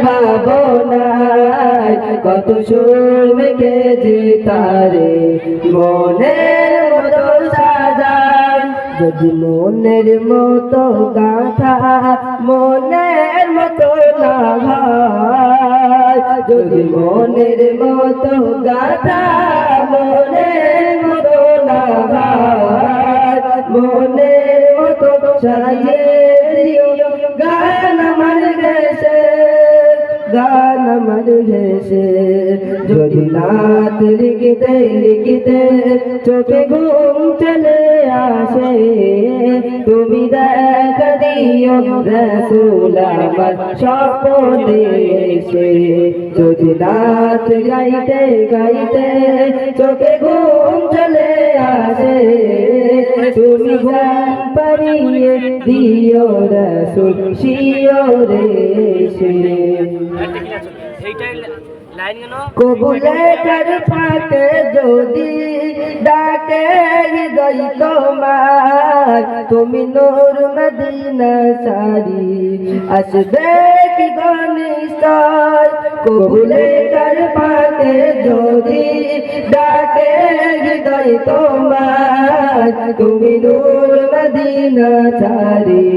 ভাবনায় কত সুর মেখেছি তারে মনের মতো সাজায় যদি মনের মতো গাথা মনের মতো না হয় যদি মনের মতো গাথা মনের মতো না হয় মনের মতো সাজিয়ে দিও গান আমার দেশে গান আমার দেশে যদি রাত লিখিতে লিখিতে চোখে ঘুম চলে আসে তুমি দেখা দিও রাসূল আমার স্বপ্নে এসে যদি রাত গাইতে গাইতে চোখে ঘুম চলে আসে তুমি ঘুম পাড়িয়ে দিও রাসূল শিওরে এসে কবুলে কর ফাঁকে যদি ডাকে হৃদয় তোমার তুমি নূর মদিনা সারি আসবে কি গনিশায় কবুলে কর ফাঁকে যদি ডাকে হৃদয় তোমার তুমি নূর মদিনা সারি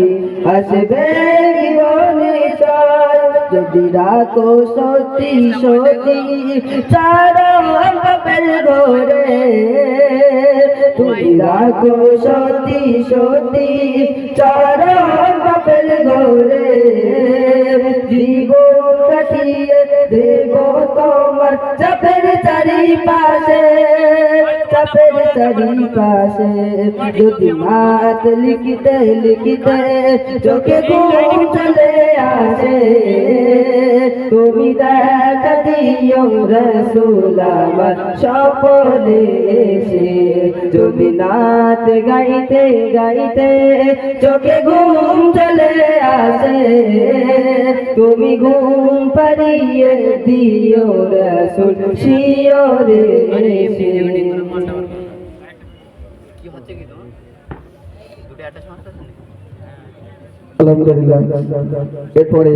আসবে কি গনিশায় যদি রাখো সত্যি সত্যি চারণ বাপের ঘরে তুমি রাখো সত্যি সত্যি চারণ বাপের ঘরে জীবন কাটিয়ে দেব তোমার চাপের চারিপাশে চাপের চারিপাশে যদি হাত লিখিতে লিখিতে চোখে ঘুম চলে আসে তুমি দেখা দিও রাসূল আমার স্বপ্নে এসে যদি নাত গাইতে গাইতে চোখে ঘুম চলে আসে তুমি ঘুম পাড়িয়ে দিও রাসূল শিওরে এসে কি হচ্ছে কি তোমার দুটো অ্যাটাচমেন্ট আছে আলহামদুলিল্লাহ এরপরে